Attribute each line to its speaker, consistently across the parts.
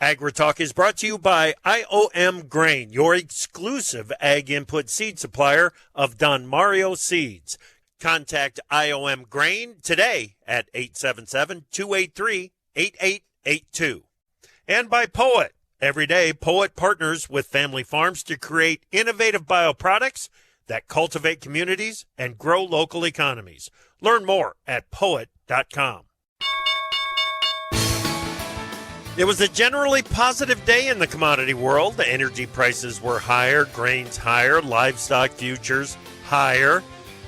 Speaker 1: AgriTalk is brought to you by IOM Grain, your exclusive ag input seed supplier of Don Mario Seeds. Contact IOM Grain today at 877-283-8882. And by Poet. Every day, Poet partners with family farms to create innovative bioproducts that cultivate communities and grow local economies. Learn more at poet.com. It was a generally positive day in the commodity world. The energy prices were higher, grains higher, livestock futures higher.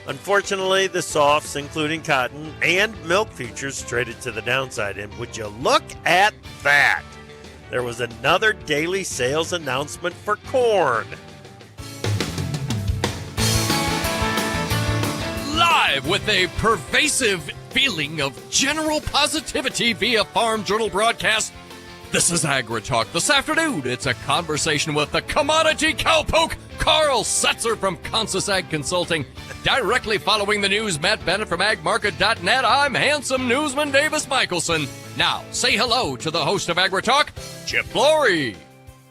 Speaker 1: Unfortunately, the softs, including cotton and milk futures, traded to the downside. And would you look at that? There was another daily sales announcement for corn.
Speaker 2: Live with a pervasive feeling of general positivity via Farm Journal broadcast, this is AgriTalk. This afternoon, it's a conversation with the commodity cowpoke, Karl Setzer from Consus Ag Consulting. Directly following the news, Matt Bennett from agmarket.net. I'm handsome newsman Davis Michelson. Now, say hello to the host of AgriTalk, Chip Flory.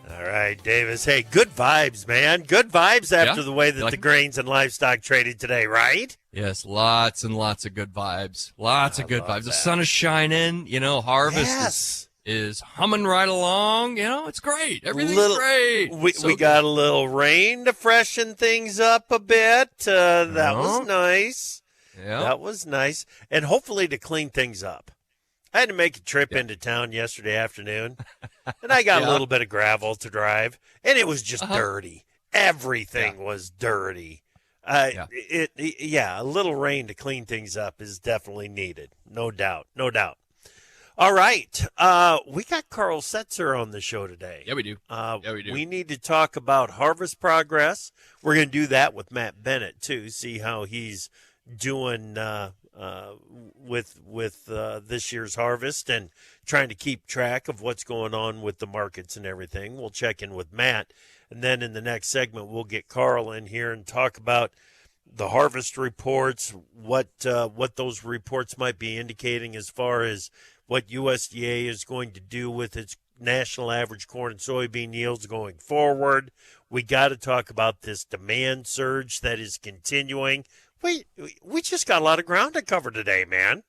Speaker 1: All right, Davis. Hey, good vibes, man. Good vibes after the way that the grains and livestock traded today, right?
Speaker 2: Yes, lots and lots of good vibes. Lots of good vibes. That. The sun is shining. Harvest is humming right along. It's great. Everything's great.
Speaker 1: We got a little rain to freshen things up a bit. That was nice. Yeah. That was nice. And hopefully to clean things up. I had to make a trip into town yesterday afternoon, and I got a little bit of gravel to drive, and it was just dirty. Everything was dirty. A little rain to clean things up is definitely needed. No doubt. All right. We got Karl Setzer on the show today.
Speaker 2: Yeah, we do.
Speaker 1: We need to talk about harvest progress. We're going to do that with Matt Bennett, too, see how he's doing with this year's harvest and trying to keep track of what's going on with the markets and everything. We'll check in with Matt. And then in the next segment, we'll get Karl in here and talk about the harvest reports, what those reports might be indicating as far as what USDA is going to do with its national average corn and soybean yields going forward. We got to talk about this demand surge that is continuing. We just got a lot of ground to cover today, man.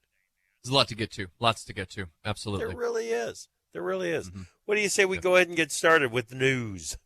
Speaker 2: There's a lot to get to. Lots to get to. Absolutely.
Speaker 1: There really is. Mm-hmm. What do you say we go ahead and get started with the news?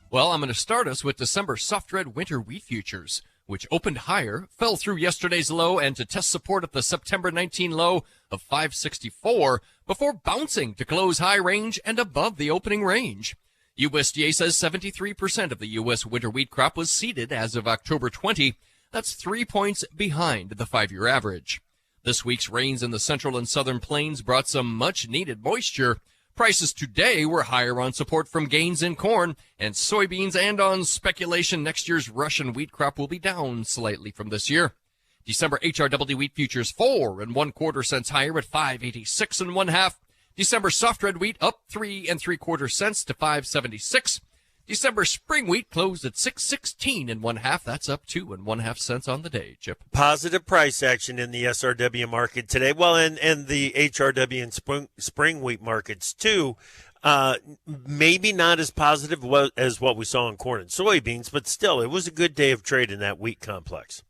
Speaker 2: Well, I'm going to start us with December soft red winter wheat futures, which opened higher, fell through yesterday's low, and to test support at the September 19 low of 564 before bouncing to close high range and above the opening range. USDA says 73% of the U.S. winter wheat crop was seeded as of October 20. That's 3 points behind the 5-year average. This week's rains in the central and southern plains brought some much-needed moisture. Prices today were higher on support from gains in corn and soybeans and on speculation next year's Russian wheat crop will be down slightly from this year. December HRWD wheat futures 4 1/4 cents higher at 5.86 1/2. December soft red wheat up 3 3/4 cents to 5.76. December spring wheat closed at 6.16 1/2. That's up 2 1/2 cents on the day, Chip.
Speaker 1: Positive price action in the SRW market today. Well, and the HRW and spring wheat markets too. Maybe not as positive as what we saw in corn and soybeans, but still, it was a good day of trade in that wheat complex.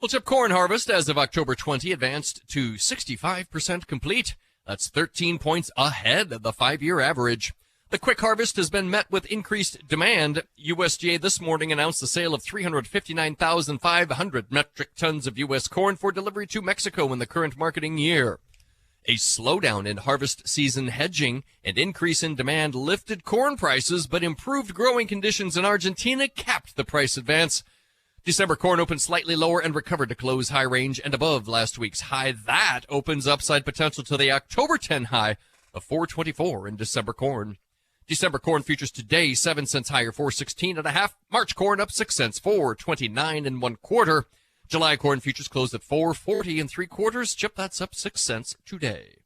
Speaker 2: Well, Chip, corn harvest as of October 20 advanced to 65% complete. That's 13 points ahead of the 5-year average. The quick harvest has been met with increased demand. USDA this morning announced the sale of 359,500 metric tons of U.S. corn for delivery to Mexico in the current marketing year. A slowdown in harvest season hedging and increase in demand lifted corn prices, but improved growing conditions in Argentina capped the price advance. December corn opened slightly lower and recovered to close high range and above last week's high. That opens upside potential to the October 10 high of 4.24 in December corn. December corn futures today 7 cents higher, 4.16 1/2. March corn up 6 cents, 4.29 1/4. July corn futures closed at 4.40 3/4. Chip, that's up 6 cents today.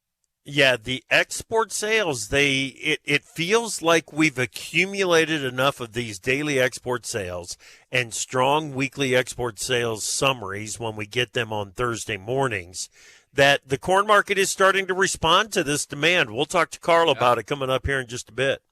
Speaker 1: Yeah, the export sales, it feels like we've accumulated enough of these daily export sales and strong weekly export sales summaries when we get them on Thursday mornings that the corn market is starting to respond to this demand. We'll talk to Karl about it coming up here in just a bit.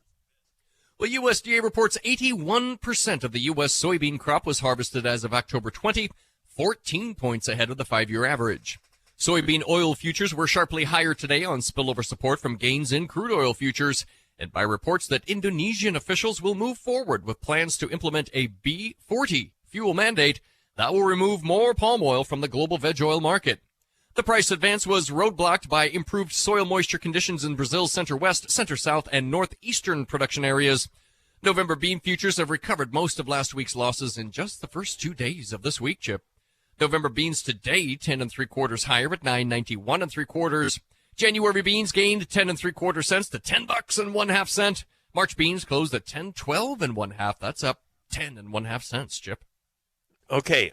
Speaker 2: Well, USDA reports 81% of the U.S. soybean crop was harvested as of October 20, 14 points ahead of the 5-year average. Soybean oil futures were sharply higher today on spillover support from gains in crude oil futures and by reports that Indonesian officials will move forward with plans to implement a B40 fuel mandate that will remove more palm oil from the global veg oil market. The price advance was roadblocked by improved soil moisture conditions in Brazil's center-west, center-south, and northeastern production areas. November bean futures have recovered most of last week's losses in just the first 2 days of this week, Chip. November beans today, 10 3/4 higher at 9.91 3/4. January beans gained 10 3/4 cents to $10.50. March beans closed at 10.12 1/2. That's up 10 1/2 cents, Chip.
Speaker 1: Okay,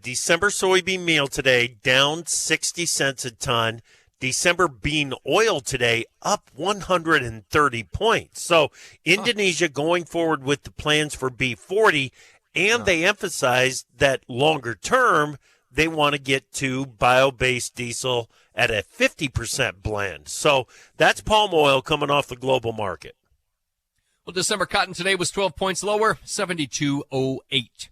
Speaker 1: December soybean meal today down 60 cents a ton. December bean oil today up 130 points. So Indonesia going forward with the plans for B40, and they emphasized that longer term they want to get to bio-based diesel at a 50% blend. So that's palm oil coming off the global market.
Speaker 2: Well, December cotton today was 12 points lower, 72.08.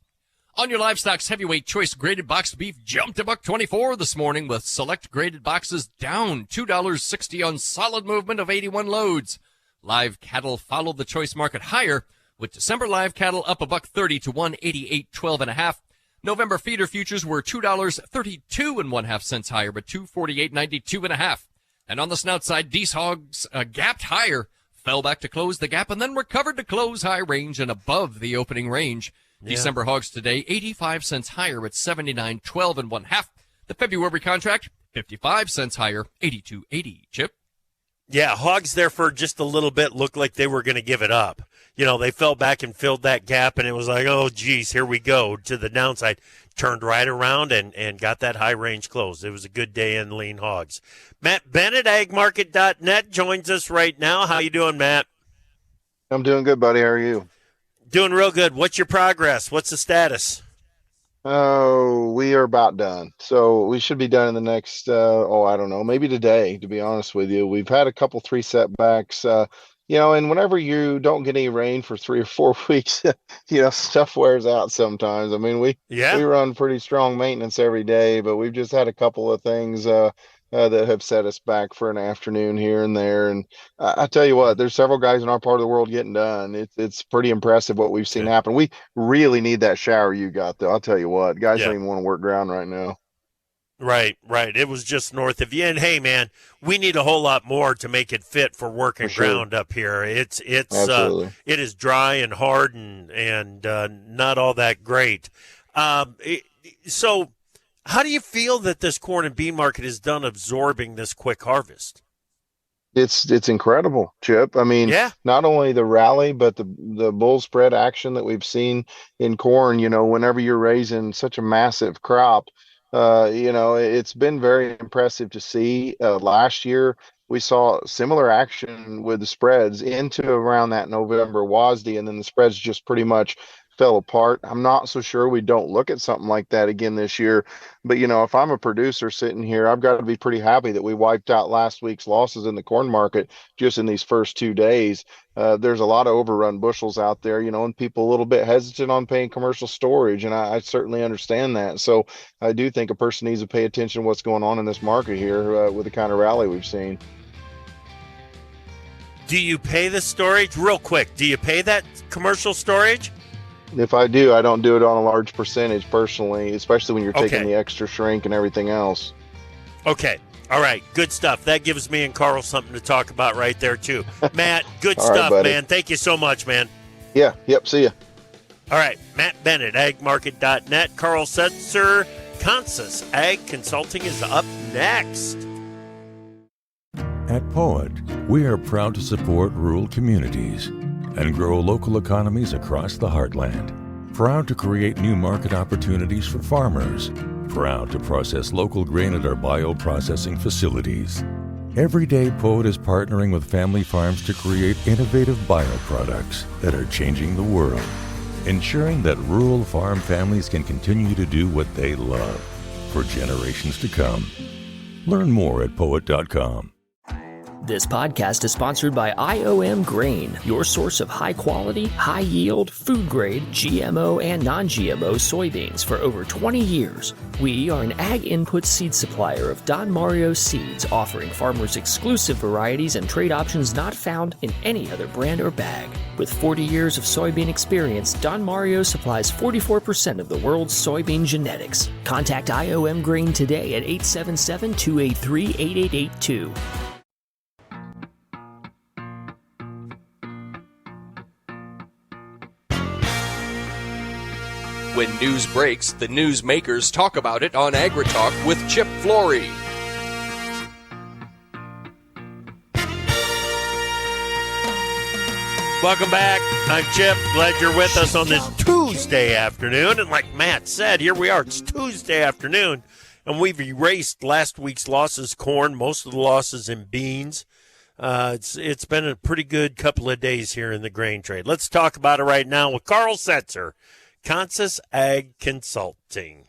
Speaker 2: On your livestock's heavyweight choice graded boxed beef jumped $1.24 this morning with select graded boxes down $2.60 on solid movement of 81 loads. Live cattle followed the choice market higher with December live cattle up $1.30 to 188.12 1/2. November feeder futures were $2.32 1/2 cents higher, but 248.92 1/2. And on the snout side, Deese hogs gapped higher, fell back to close the gap, and then recovered to close high range and above the opening range. December hogs today, 85 cents higher at 79.12 1/2. The February contract, 55 cents higher, 82.80. Chip?
Speaker 1: Yeah, hogs there for just a little bit looked like they were going to give it up. You know, they fell back and filled that gap, and it was like, oh, geez, here we go to the downside. Turned right around and got that high range close. It was a good day in lean hogs. Matt Bennett, agmarket.net, joins us right now. How you doing, Matt?
Speaker 3: I'm doing good, buddy. How are you?
Speaker 1: Doing real good. What's your progress? What's the status?
Speaker 3: Oh, we are about done. So we should be done in the next, I don't know, maybe today, to be honest with you. We've had a couple, 3 setbacks, and whenever you don't get any rain for 3 or 4 weeks, stuff wears out sometimes. I mean, we run pretty strong maintenance every day, but we've just had a couple of things, that have set us back for an afternoon here and there. And I tell you what, there's several guys in our part of the world getting done. It's pretty impressive what we've seen happen. We really need that shower you got, though. I'll tell you what, guys don't even want to work ground right now.
Speaker 1: Right. It was just north of you. And hey, man, we need a whole lot more to make it fit for working ground up here. It is dry and hard and not all that great. So how do you feel that this corn and bean market is done absorbing this quick harvest?
Speaker 3: It's incredible, Chip. I mean, not only the rally, but the bull spread action that we've seen in corn. Whenever you're raising such a massive crop, it's been very impressive to see. Last year, we saw similar action with the spreads into around that November WASDE, and then the spreads just pretty much fell apart. I'm not so sure we don't look at something like that again this year. But, if I'm a producer sitting here, I've got to be pretty happy that we wiped out last week's losses in the corn market just in these first 2 days. There's a lot of overrun bushels out there, and people a little bit hesitant on paying commercial storage. And I certainly understand that. So I do think a person needs to pay attention to what's going on in this market here with the kind of rally we've seen.
Speaker 1: Do you pay the storage? Real quick, do you pay that commercial storage?
Speaker 3: If I do, I don't do it on a large percentage personally, especially when you're taking the extra shrink and everything else.
Speaker 1: Okay. All right. Good stuff. That gives me and Karl something to talk about right there, too. Matt, good stuff, man. Thank you so much, man.
Speaker 3: Yeah. Yep. See ya.
Speaker 1: All right. Matt Bennett, agmarket.net. Karl Setzer, Consus Ag Consulting is up next.
Speaker 4: At Poet, we are proud to support rural communities and grow local economies across the heartland. Proud to create new market opportunities for farmers. Proud to process local grain at our bioprocessing facilities. Every day, Poet is partnering with family farms to create innovative bioproducts that are changing the world, ensuring that rural farm families can continue to do what they love for generations to come. Learn more at poet.com.
Speaker 5: This podcast is sponsored by IOM Grain, your source of high-quality, high-yield, food-grade, GMO and non-GMO soybeans for over 20 years. We are an ag input seed supplier of Don Mario seeds, offering farmers exclusive varieties and trade options not found in any other brand or bag. With 40 years of soybean experience, Don Mario supplies 44% of the world's soybean genetics. Contact IOM Grain today at 877-283-8882.
Speaker 2: When news breaks, the newsmakers talk about it on AgriTalk with Chip Flory.
Speaker 1: Welcome back. I'm Chip. Glad you're with us on this Tuesday afternoon. And like Matt said, here we are. It's Tuesday afternoon, and we've erased last week's losses, corn, most of the losses in beans. It's been a pretty good couple of days here in the grain trade. Let's talk about it right now with Karl Setzer, Consus Ag Consulting.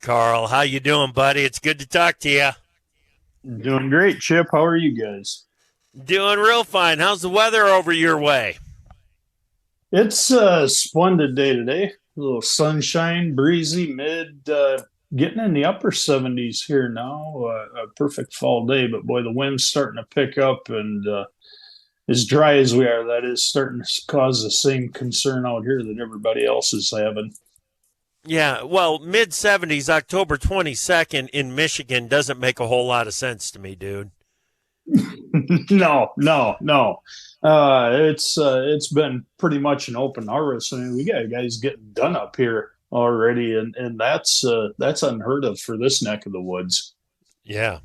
Speaker 1: Karl, how you doing, buddy? It's good to talk to you.
Speaker 6: Doing great, Chip. How are you guys?
Speaker 1: Doing real fine. How's the weather over your way?
Speaker 6: It's a splendid day today. A little sunshine, breezy, getting in the upper 70s here now. A perfect fall day, but boy, the wind's starting to pick up, and as dry as we are, that is starting to cause the same concern out here that everybody else is having.
Speaker 1: Yeah, well, mid-70s, October 22nd in Michigan doesn't make a whole lot of sense to me, dude.
Speaker 6: No. It's been pretty much an open harvest. I mean, we got guys getting done up here already, and that's unheard of for this neck of the woods.
Speaker 1: Yeah.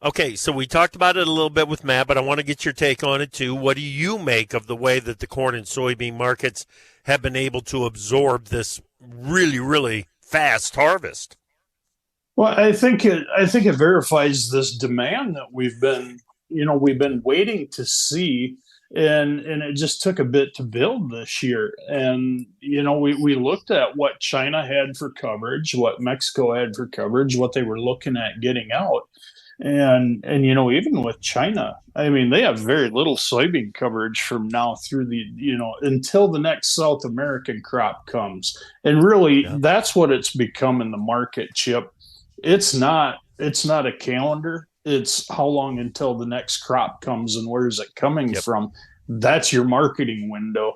Speaker 1: Okay, so we talked about it a little bit with Matt, but I want to get your take on it too. What do you make of the way that the corn and soybean markets have been able to absorb this really, really fast harvest?
Speaker 6: Well, I think it verifies this demand that we've been waiting to see, and it just took a bit to build this year. And we looked at what China had for coverage, what Mexico had for coverage, what they were looking at getting out. And even with China, I mean, they have very little soybean coverage from now through until the next South American crop comes. And really, that's what it's become in the market, Chip. It's not a calendar. It's how long until the next crop comes and where is it coming from. That's your marketing window.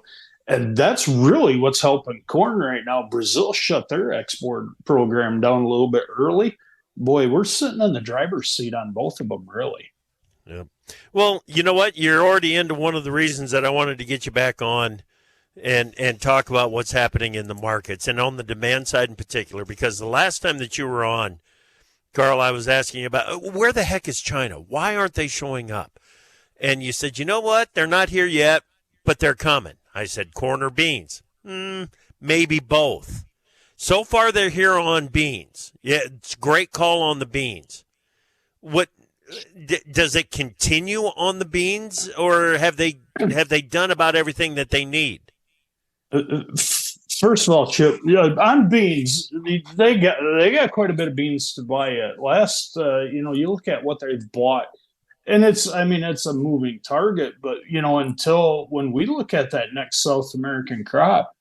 Speaker 6: And that's really what's helping corn right now. Brazil shut their export program down a little bit early. Boy, we're sitting in the driver's seat on both of them, really.
Speaker 1: Yeah. Well, you know what? You're already into one of the reasons that I wanted to get you back on and talk about what's happening in the markets and on the demand side in particular, because the last time that you were on, Karl, I was asking you about where the heck is China? Why aren't they showing up? And you said, you know what? They're not here yet, but they're coming. I said, corn or beans? Maybe both. So far, they're here on beans. Yeah, it's a great call on the beans. What does it continue on the beans, or have they done about everything that they need?
Speaker 6: First of all, Chip, on beans, they got quite a bit of beans to buy yet. You look at what they've bought, and it's a moving target. But until when we look at that next South American crop,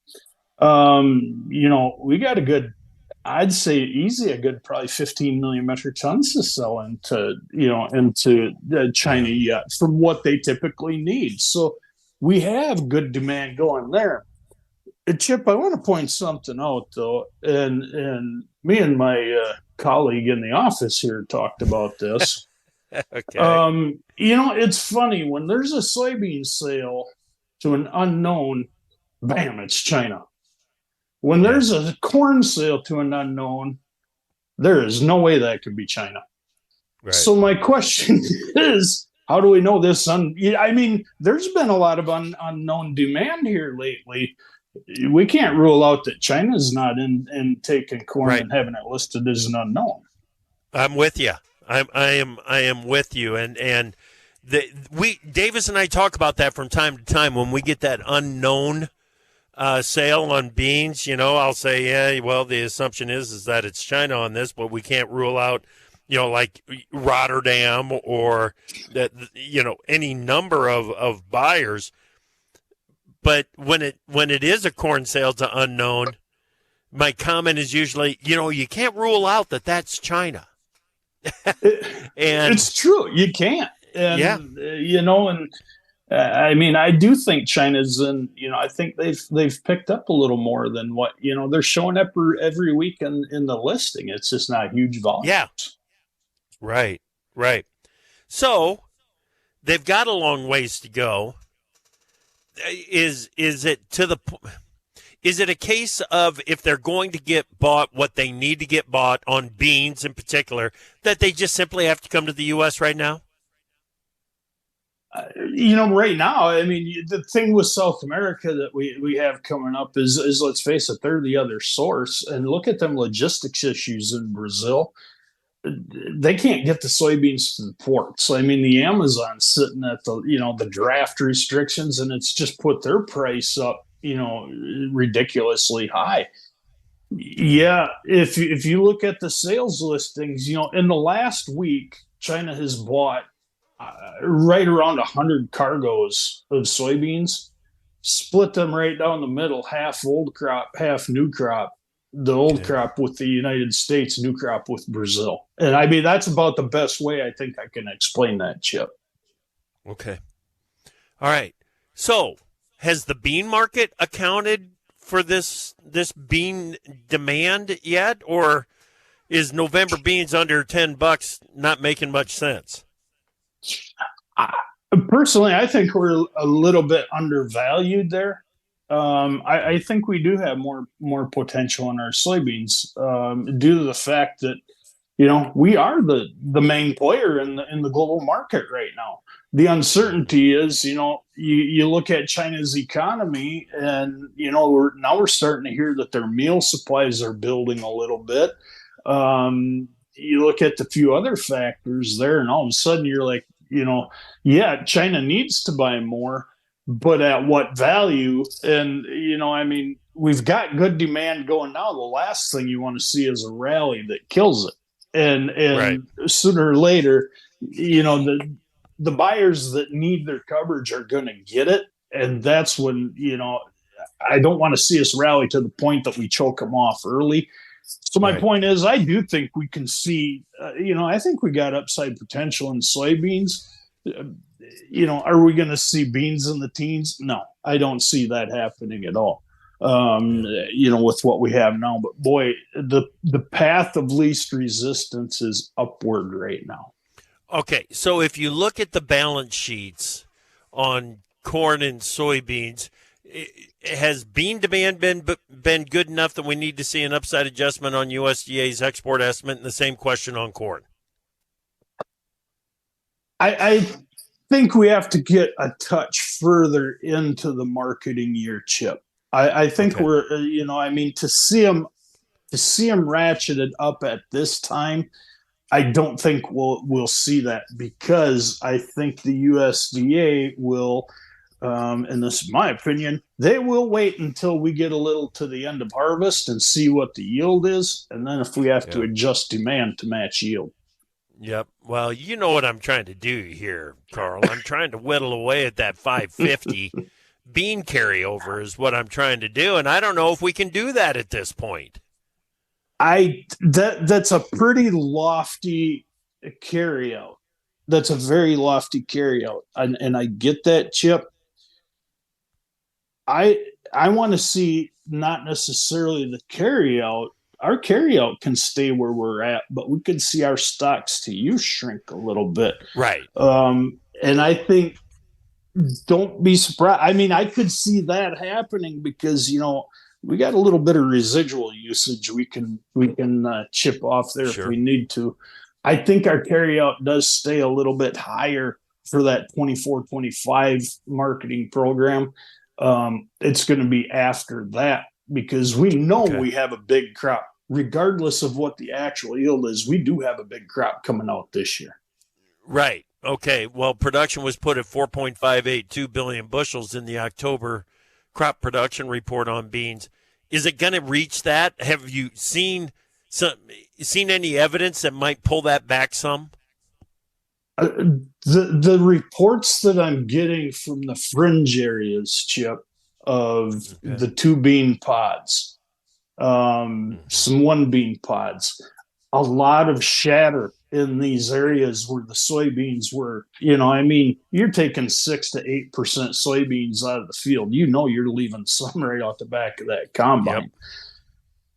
Speaker 6: we got a good, I'd say easy, a good probably 15 million metric tons to sell into China yet from what they typically need. So we have good demand going there. Chip, I want to point something out though, and me and my colleague in the office here talked about this.
Speaker 1: Okay.
Speaker 6: It's funny when there's a soybean sale to an unknown, bam, it's China. When there's a corn sale to an unknown, there is no way that could be China. Right. So my question is, how do we know this? There's been a lot of unknown demand here lately. We can't rule out that China's not in taking corn and having it listed as an unknown.
Speaker 1: I'm with you. I am with you. And Davis and I talk about that from time to time when we get that unknown sale on beans. I'll say, the assumption is that it's China on this, but we can't rule out like Rotterdam or that, any number of buyers. But when it is a corn sale to unknown, my comment is usually, you can't rule out that that's China.
Speaker 6: And it's true. You can't. And, I do think China's I think they've picked up a little more than what, they're showing up every week in the listing. It's just not huge volume.
Speaker 1: Yeah. Right. So they've got a long ways to go. Is it a case of if they're going to get bought what they need to get bought on beans in particular, that they just simply have to come to the U.S. right now?
Speaker 6: Right now, the thing with South America that we have coming up is let's face it, they're the other source. And look at them logistics issues in Brazil. They can't get the soybeans to the ports. The Amazon's sitting at the draft restrictions, and it's just put their price up, ridiculously high. Yeah, if you look at the sales listings, in the last week, China has bought right around 100 cargoes of soybeans, split them right down the middle, half old crop, half new crop. The old crop with the United States, new crop with Brazil. And that's about the best way I think I can explain that, Chip.
Speaker 1: Okay. All right. So has the bean market accounted for this bean demand yet? Or is November beans under $10 not making much sense?
Speaker 6: Personally, I think we're a little bit undervalued there. I think we do have more potential in our soybeans due to the fact that we are the main player in the global market right now. The uncertainty is you look at China's economy, and we're starting to hear that their meal supplies are building a little bit. You look at the few other factors there, and all of a sudden you're like, China needs to buy more. But at what value? And, we've got good demand going now. The last thing you want to see is a rally that kills it. And right. Sooner or later, the buyers that need their coverage are going to get it. And that's when, I don't want to see us rally to the point that we choke them off early. So my point is, I do think we can see, I think we got upside potential in soybeans. Are we going to see beans in the teens? No, I don't see that happening at all. With what we have now, but boy, the path of least resistance is upward right now.
Speaker 1: Okay. So if you look at the balance sheets on corn and soybeans, has bean demand been good enough that we need to see an upside adjustment on USDA's export estimate? And the same question on corn. I think we have to get a touch further into the marketing year, Chip. I think we're, to see them ratcheted up at this time, I don't think we'll see that, because I think the USDA will, and this is my opinion, they will wait until we get a little to the end of harvest and see what the yield is, and then if we have to adjust demand to match yield. Yep. Well, you know what I'm trying to do here, Karl. I'm trying to whittle away at that 550 bean carryover is what I'm trying to do, and I don't know if we can do that at this point.
Speaker 6: That's a pretty lofty carryout. That's a very lofty carryout, and I get that, Chip. I want to see not necessarily the carryout. Our carryout can stay where we're at, but we could see our stocks to use shrink a little bit.
Speaker 1: Right.
Speaker 6: And I think, don't be surprised. I could see that happening because, we got a little bit of residual usage we can chip off there if we need to. I think our carryout does stay a little bit higher for that 24-25 marketing program. It's going to be after that, because we know we have a big crop. Regardless of what the actual yield is, we do have a big crop coming out this year.
Speaker 1: Right. Okay. Well, production was put at 4.582 billion bushels in the October crop production report on beans. Is it going to reach that? Have you seen seen any evidence that might pull that back some?
Speaker 6: The reports that I'm getting from the fringe areas, Chip, of the 2 bean pods, some 1 bean pods, a lot of shatter in these areas where the soybeans were, you're taking 6 to 8% soybeans out of the field. You're leaving some right off the back of that combine. Yep.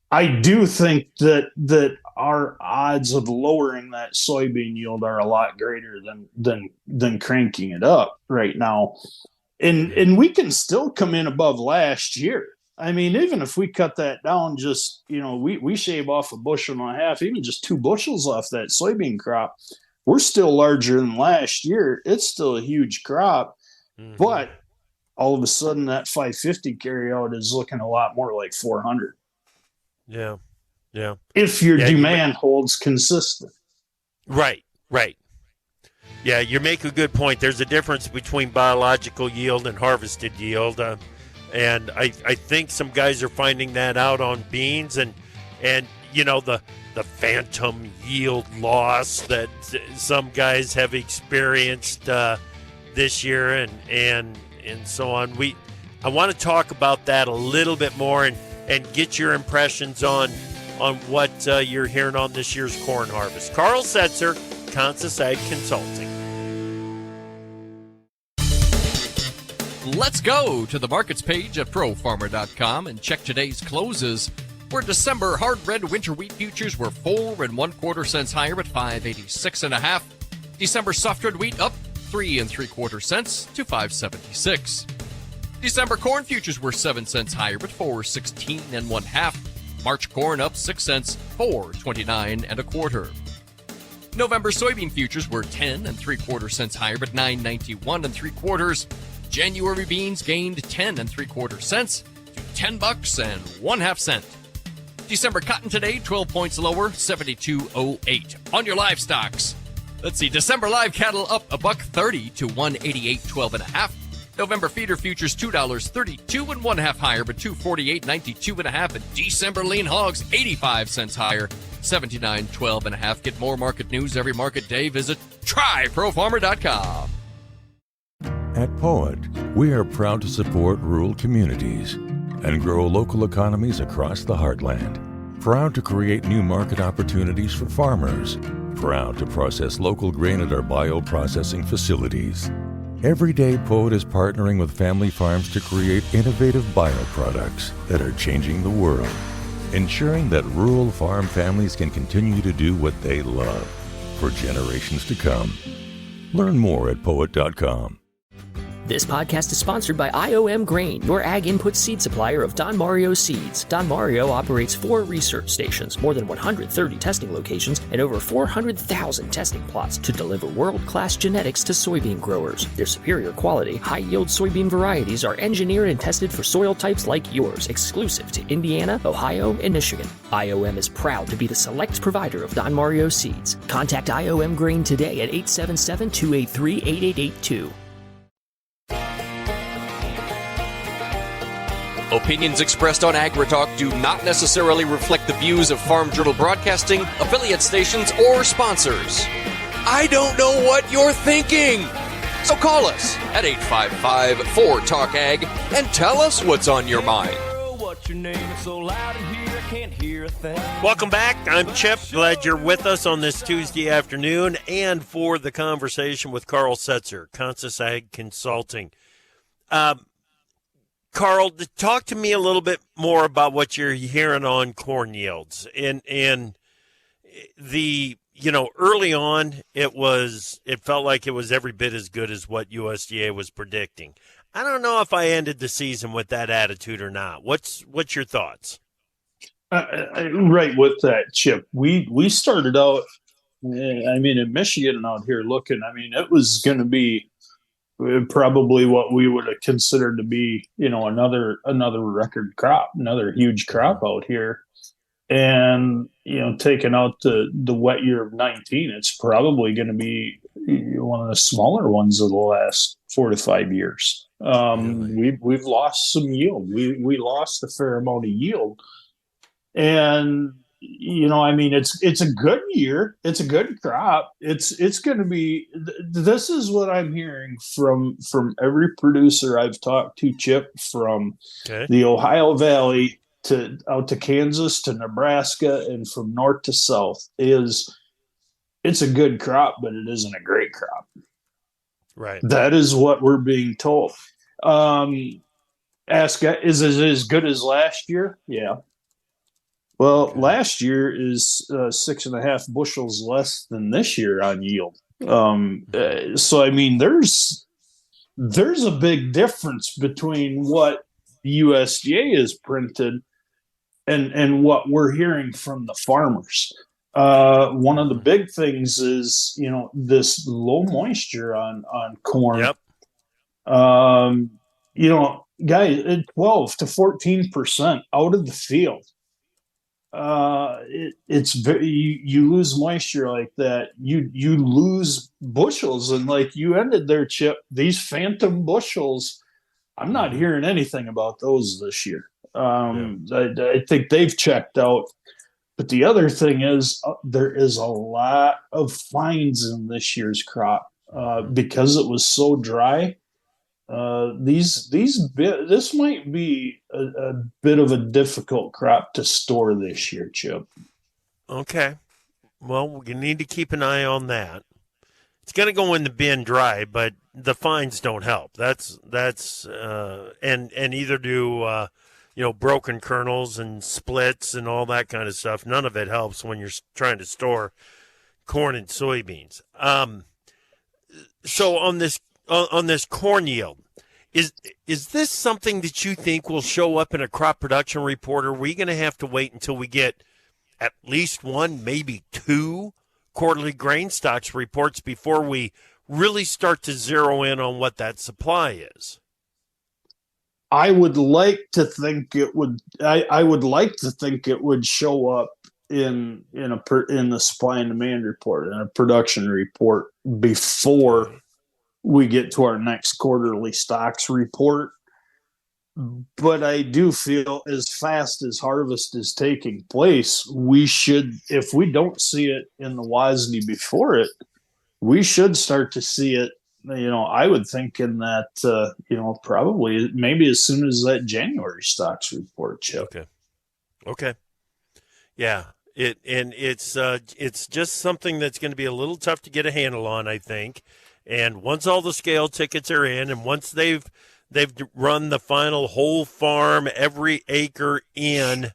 Speaker 6: I do think that our odds of lowering that soybean yield are a lot greater than cranking it up right now. And we can still come in above last year. I mean, even if we cut that down, just, we shave off a bushel and a half, even just 2 bushels off that soybean crop, we're still larger than last year. It's still a huge crop, but all of a sudden that 550 carryout is looking a lot more like 400.
Speaker 1: Yeah.
Speaker 6: If your demand holds consistent.
Speaker 1: Right. Yeah, you make a good point. There's a difference between biological yield and harvested yield. And I think some guys are finding that out on beans and the phantom yield loss that some guys have experienced this year and so on. I want to talk about that a little bit more and get your impressions on what you're hearing on this year's corn harvest. Karl Setzer, Consus Ag Consulting.
Speaker 2: Let's go to the markets page at profarmer.com and check today's closes, where December hard red winter wheat futures were 4 1/4 cents higher at 586.5. December soft red wheat up 3 3/4 cents to 576. December corn futures were 7 cents higher at 416 1/2. March corn up 6 cents, 429 1/4. November soybean futures were 10 3/4 cents higher at 991 3/4. January beans gained 10 3/4 cents to $10 and 1/2 cent. December cotton today 12 points lower, 72.08. On your livestocks, let's see. December live cattle up $1.30 to 188.12 1/2. November feeder futures $2.32 1/2 higher, but 248.92 1/2. And December lean hogs 85 cents higher, 79.12 1/2. Get more market news every market day. Visit tryprofarmer.com.
Speaker 4: At Poet, we are proud to support rural communities and grow local economies across the heartland. Proud to create new market opportunities for farmers. Proud to process local grain at our bioprocessing facilities. Every day, Poet is partnering with family farms to create innovative bioproducts that are changing the world, ensuring that rural farm families can continue to do what they love for generations to come. Learn more at poet.com.
Speaker 5: This podcast is sponsored by IOM Grain, your ag input seed supplier of Don Mario seeds. Don Mario operates 4 research stations, more than 130 testing locations, and over 400,000 testing plots to deliver world-class genetics to soybean growers. Their superior quality, high-yield soybean varieties are engineered and tested for soil types like yours, exclusive to Indiana, Ohio, and Michigan. IOM is proud to be the select provider of Don Mario seeds. Contact IOM Grain today at 877-283-8882.
Speaker 2: Opinions expressed on AgriTalk do not necessarily reflect the views of Farm Journal Broadcasting, affiliate stations, or sponsors. I don't know what you're thinking! So call us at 855-4-TALK-AG and tell us what's on your mind.
Speaker 1: Welcome back. I'm Chip. Glad you're with us on this Tuesday afternoon and for the conversation with Karl Setzer, Consus Ag Consulting. Karl, talk to me a little bit more about what you're hearing on corn yields. And the, early on, it felt like it was every bit as good as what USDA was predicting. I don't know if I ended the season with that attitude or not. What's your thoughts?
Speaker 6: Right with that, Chip. We started out, in Michigan out here looking, it was going to be probably what we would have considered to be, another record crop, another huge crop out here. And, taking out the wet year of 19, it's probably going to be one of the smaller ones of the last 4 to 5 years. We've lost some yield. We lost a fair amount of yield. And I mean, it's a good year. It's a good crop. It's going to be. This is what I'm hearing from every producer I've talked to, Chip, from the Ohio Valley to out to Kansas to Nebraska and from north to south. Is it's a good crop, but it isn't a great crop.
Speaker 1: Right.
Speaker 6: That is what we're being told. Ask, is it as good as last year? Yeah. Well, last year is 6.5 bushels less than this year on yield. So I mean, there's a big difference between what the USDA is printed and what we're hearing from the farmers. One of the big things is, this low moisture on corn.
Speaker 1: Yep.
Speaker 6: Guys, 12 to 14% out of the field. It's very, you lose moisture like that. You lose bushels, and like you ended there, Chip. These phantom bushels, I'm not hearing anything about those this year. I think they've checked out. But the other thing is, there is a lot of fines in this year's crop because it was so dry. This might be a bit of a difficult crop to store this year, Chip. Okay.
Speaker 1: Well, we need to keep an eye on that. It's going to go in the bin dry, but the fines don't help. That's and either do broken kernels and splits and all that kind of stuff. None of it helps when you're trying to store corn and soybeans. So on this corn yield, is this something that you think will show up in a crop production report? Or are we going to have to wait until we get at least one, maybe two quarterly grain stocks reports before we really start to zero in on what that supply is?
Speaker 6: I would like to think it would. I would like to think it would show up in the supply and demand report and a production report before we get to our next quarterly stocks report. But I do feel as fast as harvest is taking place, we should, if we don't see it in the WASDE before it, we should start to see it. I would think in that, probably maybe as soon as that January stocks report, Chip.
Speaker 1: Okay. Yeah. It's just something that's going to be a little tough to get a handle on, I think. And once all the scale tickets are in, and once they've run the final whole farm, every acre in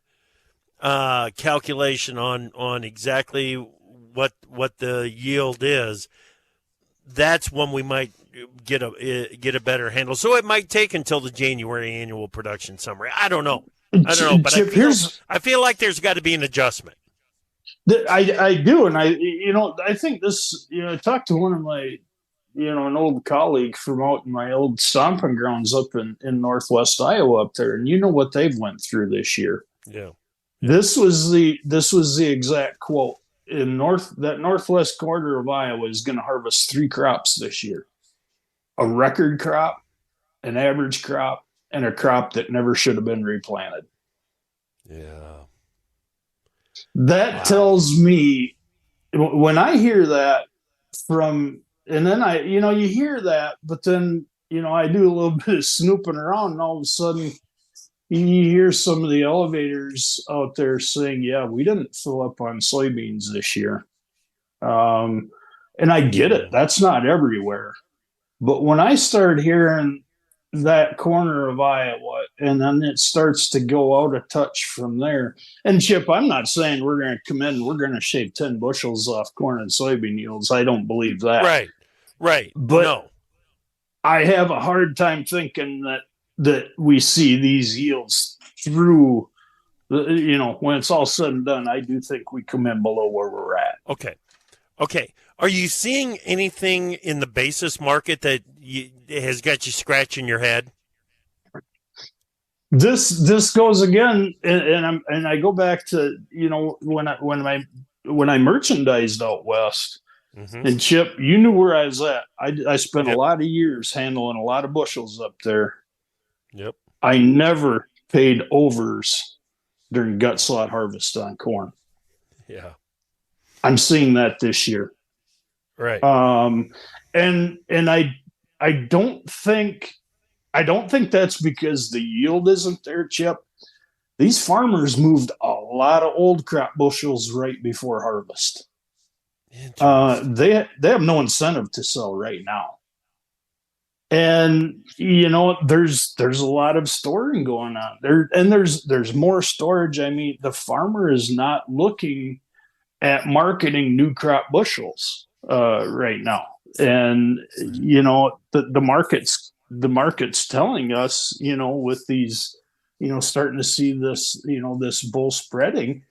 Speaker 1: calculation on exactly what the yield is, that's when we might get a better handle. So it might take until the January annual production summary. I don't know, but I feel like there's got to be an adjustment.
Speaker 6: I do, and I think this. I talked to one of my, an old colleague from out in my old stomping grounds up in Northwest Iowa up there, and what they've went through this year.
Speaker 1: Yeah.
Speaker 6: This was the exact quote. That northwest corner of Iowa is going to harvest 3 crops this year: a record crop, an average crop, and a crop that never should have been replanted.
Speaker 1: Yeah.
Speaker 6: That tells me, when I hear that and then you hear that, but then, I do a little bit of snooping around, and all of a sudden you hear some of the elevators out there saying, yeah, we didn't fill up on soybeans this year. And I get it. That's not everywhere. But when I start hearing that corner of Iowa, and then it starts to go out a touch from there. And Chip, I'm not saying we're going to come in, we're going to shave 10 bushels off corn and soybean yields. I don't believe that.
Speaker 1: Right.
Speaker 6: But
Speaker 1: no.
Speaker 6: I have a hard time thinking that we see these yields through, when it's all said and done. I do think we come in below where we're at.
Speaker 1: Okay. Are you seeing anything in the basis market that has got you scratching your head?
Speaker 6: This goes again, and I go back to when I merchandised out west. Mm-hmm. And Chip, you knew where I was at. I spent a lot of years handling a lot of bushels up there.
Speaker 1: Yep.
Speaker 6: I never paid overs during gut slot harvest on corn.
Speaker 1: Yeah.
Speaker 6: I'm seeing that this year.
Speaker 1: Right.
Speaker 6: And I don't think that's because the yield isn't there, Chip. These farmers moved a lot of old crop bushels right before harvest. They have no incentive to sell right now. And there's a lot of storing going on there, and there's more storage. I mean, the farmer is not looking at marketing new crop bushels right now, and the market's telling us, with these, starting to see this, this bull spreading.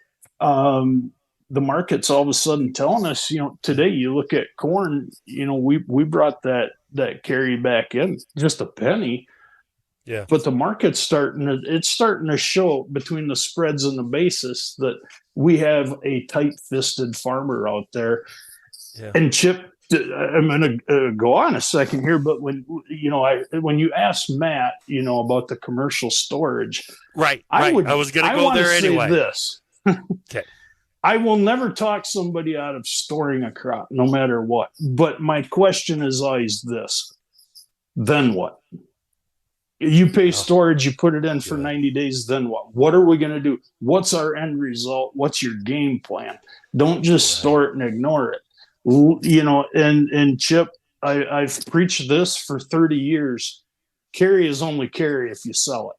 Speaker 6: The market's all of a sudden telling us, today you look at corn, we brought that carry back in just a penny.
Speaker 1: Yeah.
Speaker 6: But the market's starting to show between the spreads and the basis that we have a tight-fisted farmer out there.
Speaker 1: Yeah.
Speaker 6: And Chip, I'm going to go on a second here, but when you asked Matt, about the commercial storage,
Speaker 1: right? I was going to go there anyway.
Speaker 6: This.
Speaker 1: Okay.
Speaker 6: I will never talk somebody out of storing a crop, no matter what. But my question is always this: then what? You pay storage, you put it in for 90 days, then what? What are we going to do? What's our end result? What's your game plan? Don't just store it and ignore it. And Chip, I've preached this for 30 years. Carry is only carry if you sell it.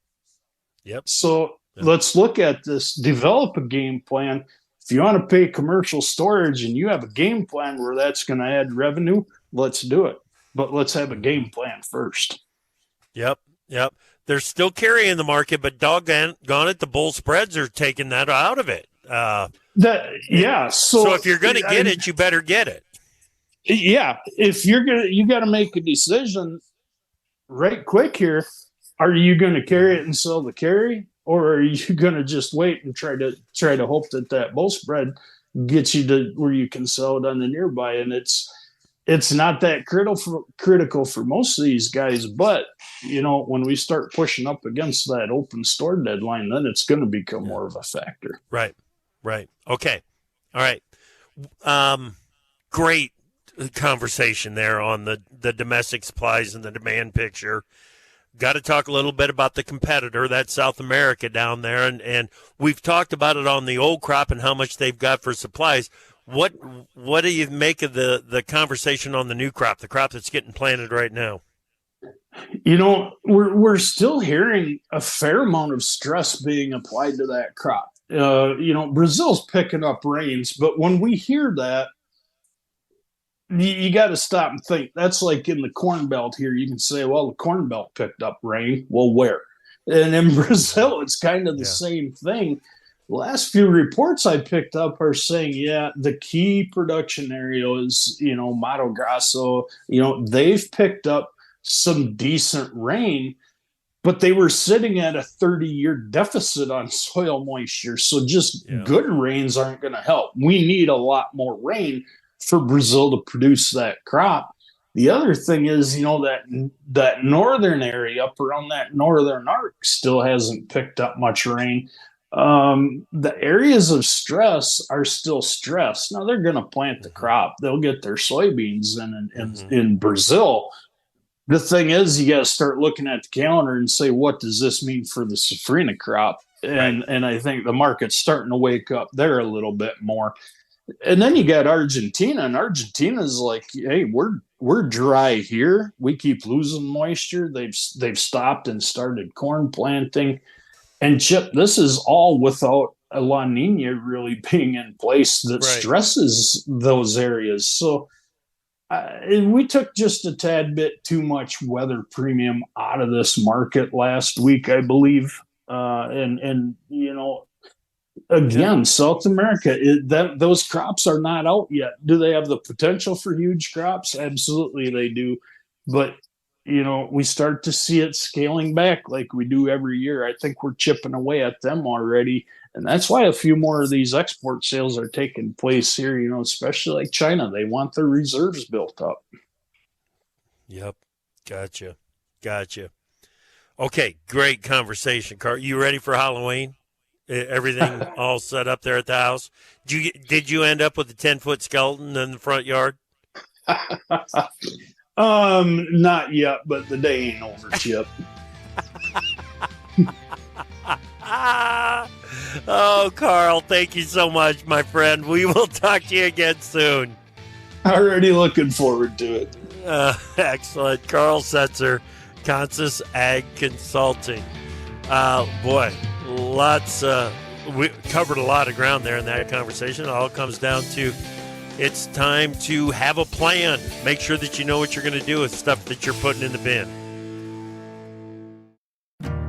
Speaker 1: Yep.
Speaker 6: So let's look at this, develop a game plan. If you want to pay commercial storage and you have a game plan where that's going to add revenue, let's do it. But let's have a game plan first.
Speaker 1: Yep. They're still carrying the market, but doggone it, the bull spreads are taking that out of it. So if you're going to get it, you better get it.
Speaker 6: Yeah. If you got to make a decision right quick here. Are you going to carry it and sell the carry? Or are you going to just wait and try to hope that bull spread gets you to where you can sell it on the nearby? And it's not that critical for most of these guys. But, when we start pushing up against that open store deadline, then it's going to become more of a factor.
Speaker 1: Right. Okay. All right. Great conversation there on the domestic supplies and the demand picture. Got to talk a little bit about the competitor, that's South America down there, and we've talked about it on the old crop and how much they've got for supplies. What do you make of the conversation on the new crop, the crop that's getting planted right now?
Speaker 6: We're still hearing a fair amount of stress being applied to that crop. Brazil's picking up rains, but when we hear that, you got to stop and think. That's like in the Corn Belt here. You can say, well, the Corn Belt picked up rain. Well, where? And in Brazil, it's kind of the same thing. The last few reports I picked up are saying, the key production areas, Mato Grosso, they've picked up some decent rain, but they were sitting at a 30-year deficit on soil moisture. So just good rains aren't going to help. We need a lot more rain for Brazil to produce that crop. The other thing is, that northern area up around that northern arc still hasn't picked up much rain. The areas of stress are still stressed. Now they're going to plant the crop. They'll get their soybeans in Brazil. The thing is, you got to start looking at the calendar and say, what does this mean for the safrinha crop? And I think the market's starting to wake up there a little bit more. And then you got Argentina, and Argentina's like, hey, we're dry here. We keep losing moisture. They've stopped and started corn planting. And Chip, this is all without a La Nina really being in place that stresses those areas. So we took just a tad bit too much weather premium out of this market last week, I believe. Again, South America, those crops are not out yet. Do they have the potential for huge crops? Absolutely, they do. But, we start to see it scaling back like we do every year. I think we're chipping away at them already. And that's why a few more of these export sales are taking place here, especially like China. They want their reserves built up.
Speaker 1: Yep. Gotcha. Okay, great conversation, Karl. You ready for Halloween? Everything all set up there at the house. Did you end up with a 10-foot skeleton in the front yard?
Speaker 6: Not yet, but the day ain't over, Chip.
Speaker 1: Oh, Karl, thank you so much, my friend. We will talk to you again soon.
Speaker 6: Already looking forward to it.
Speaker 1: Excellent. Karl Setzer, Consus Ag Consulting. Boy, we covered a lot of ground there in that conversation. It all comes down to it's time to have a plan. Make sure that you know what you're going to do with stuff that you're putting in the bin.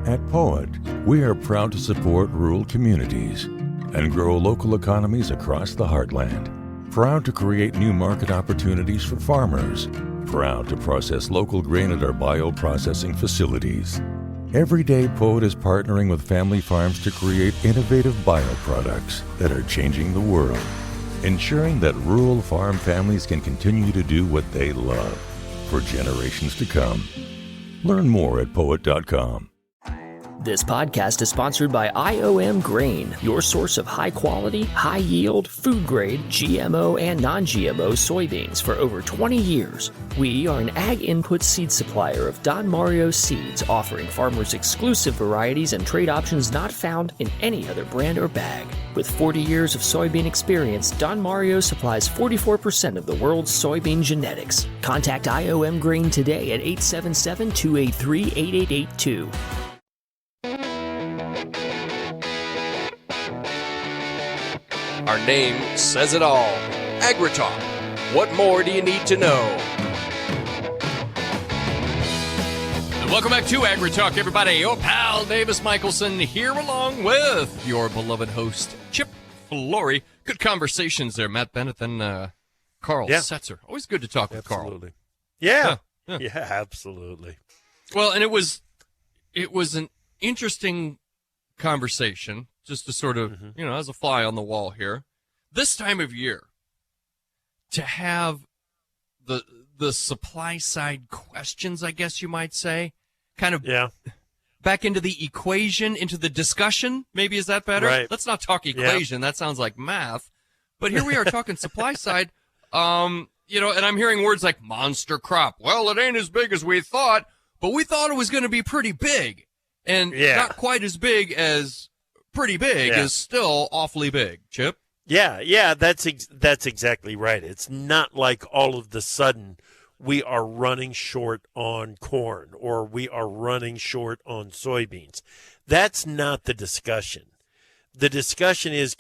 Speaker 4: At Poet, we are proud to support rural communities and grow local economies across the heartland. Proud to create new market opportunities for farmers. Proud to process local grain at our bioprocessing facilities. Every day, Poet is partnering with family farms to create innovative bioproducts that are changing the world, ensuring that rural farm families can continue to do what they love for generations to come. Learn more at poet.com.
Speaker 5: This podcast is sponsored by IOM Grain, your source of high-quality, high-yield, food-grade, GMO and non-GMO soybeans for over 20 years. We are an ag input seed supplier of Don Mario seeds, offering farmers exclusive varieties and trade options not found in any other brand or bag. With 40 years of soybean experience, Don Mario supplies 44% of the world's soybean genetics. Contact IOM Grain today at 877-283-8882.
Speaker 2: Our name says it all. AgriTalk. What more do you need to know? And welcome back to AgriTalk, everybody. Your pal Davis Michelson here along with your beloved host, Chip Flory. Good conversations there, Matt Bennett and Karl Setzer. Always good to talk with Karl.
Speaker 1: Absolutely. Yeah, absolutely.
Speaker 2: Well, and it was an interesting conversation, just to sort of, as a fly on the wall here. This time of year, to have the supply side questions, I guess you might say, kind of back into the equation, into the discussion. Maybe is that better?
Speaker 1: Right.
Speaker 2: Let's not talk equation. That sounds like math. But here we are talking supply side. And I'm hearing words like monster crop. Well, it ain't as big as we thought, but we thought it was going to be pretty big. And not quite as big as pretty big is still awfully big, Chip.
Speaker 1: Yeah, that's exactly right. It's not like all of the sudden we are running short on corn or we are running short on soybeans. That's not the discussion. The discussion is,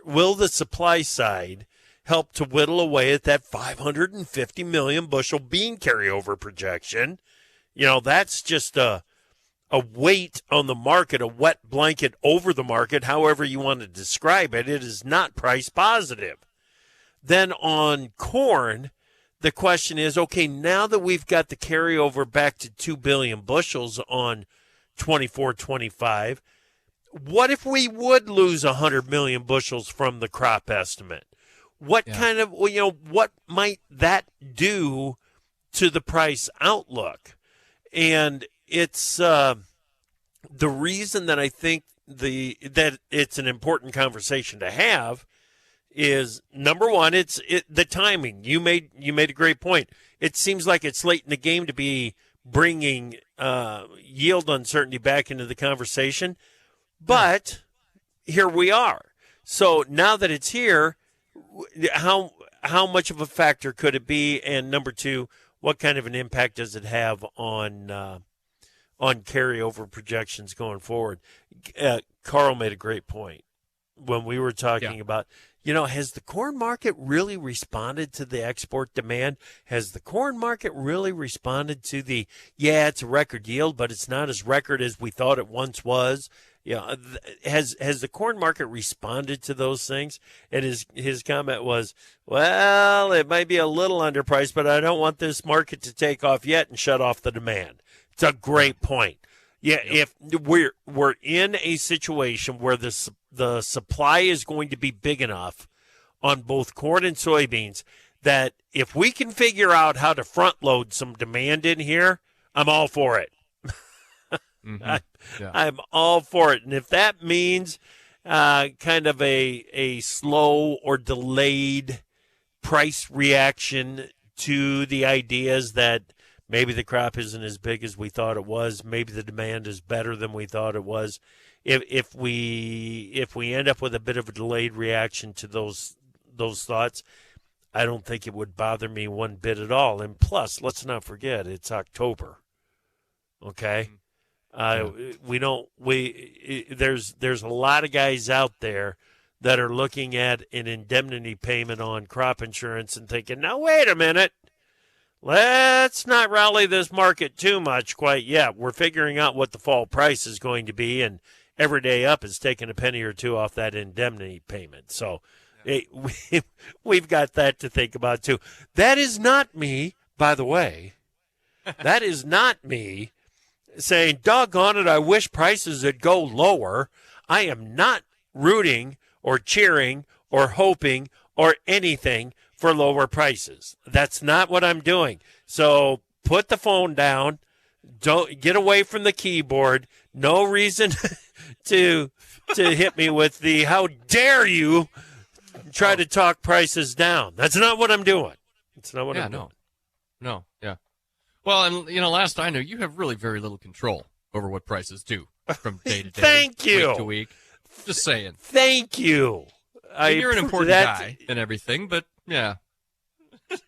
Speaker 1: will the supply side help to whittle away at that 550 million bushel bean carryover projection? That's just a weight on the market, a wet blanket over the market, however you want to describe it. It is not price positive. Then on corn, the question is, okay, now that we've got the carryover back to 2 billion bushels on 24-25, what if we would lose 100 million bushels from the crop estimate? What kind of, what might that do to the price outlook? And it's the reason that I think that it's an important conversation to have is, number one, the timing. You made a great point. It seems like it's late in the game to be bringing yield uncertainty back into the conversation, but here we are. So now that it's here, how much of a factor could it be? And number two, what kind of an impact does it have on carryover projections going forward? Karl made a great point when we were talking about, has the corn market really responded to the export demand? Has the corn market really responded to it's a record yield, but it's not as record as we thought it once was? Has the corn market responded to those things? And his comment was, well, it might be a little underpriced, but I don't want this market to take off yet and shut off the demand. It's a great point. If we're in a situation where the supply is going to be big enough on both corn and soybeans that if we can figure out how to front load some demand in here, I'm all for it. I'm all for it. And if that means kind of a slow or delayed price reaction to the ideas that maybe the crop isn't as big as we thought it was. Maybe the demand is better than we thought it was. If we end up with a bit of a delayed reaction to those thoughts, I don't think it would bother me one bit at all. And plus, let's not forget, it's October. Okay? There's a lot of guys out there that are looking at an indemnity payment on crop insurance and thinking, now wait a minute, let's not rally this market too much quite yet. We're figuring out what the fall price is going to be, and every day up is taking a penny or two off that indemnity payment. So we've got that to think about too. That is not me, by the way. That is not me saying, doggone it, I wish prices would go lower. I am not rooting or cheering or hoping or anything for lower prices. That's not what I'm doing. So put the phone down. Don't get away from the keyboard. No reason to hit me with the how dare you try to talk prices down. That's not what I'm doing. It's not what I'm doing.
Speaker 2: No, yeah. Well, and, last I know, you have really very little control over what prices do from day to day.
Speaker 1: Thank you.
Speaker 2: Week to week. Just saying.
Speaker 1: Thank you.
Speaker 2: You're an important guy and everything, but, yeah.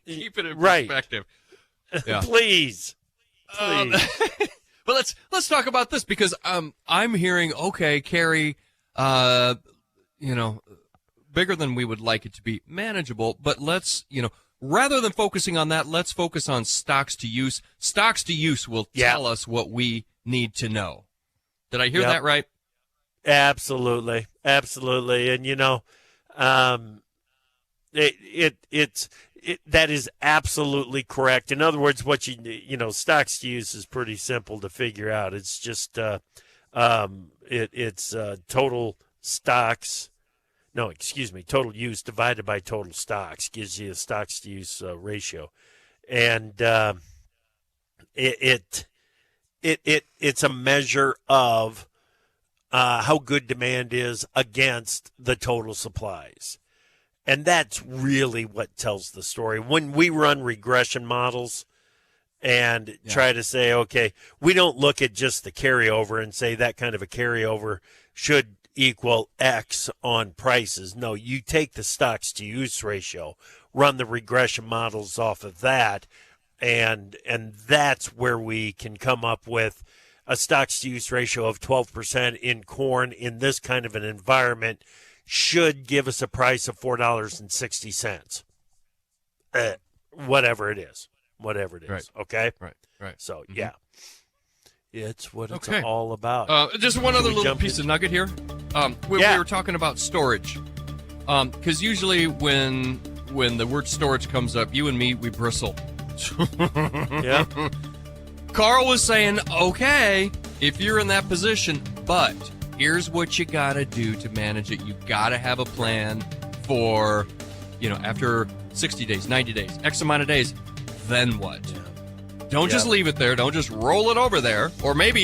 Speaker 2: Keep it in perspective. Yeah.
Speaker 1: Please.
Speaker 2: But let's talk about this, because I'm hearing, okay, Carrie, bigger than we would like it to be, manageable, but let's, rather than focusing on that, let's focus on stocks to use. Stocks to use will tell us what we need to know. Did I hear that right?
Speaker 1: Absolutely. Absolutely. And, that is absolutely correct. In other words, what stocks to use is pretty simple to figure out. It's just it's total stocks. No, excuse me. Total use divided by total stocks gives you a stocks to use ratio, and it's a measure of how good demand is against the total supplies. And that's really what tells the story. When we run regression models and try to say, okay, we don't look at just the carryover and say that kind of a carryover should equal X on prices. No, you take the stocks to use ratio, run the regression models off of that, and that's where we can come up with a stocks to use ratio of 12% in corn in this kind of an environment should give us a price of $4.60. Whatever it is.
Speaker 2: Right.
Speaker 1: Okay?
Speaker 2: Right.
Speaker 1: So, it's what it's all about.
Speaker 2: Just one other little piece of nugget here. We were talking about storage. Because usually when the word storage comes up, you and me, we bristle.
Speaker 1: Yeah.
Speaker 2: Karl was saying, okay, if you're in that position, but here's what you got to do to manage it. You got to have a plan for, after 60 days, 90 days, X amount of days, then what? Don't just leave it there. Don't just roll it over there. Or maybe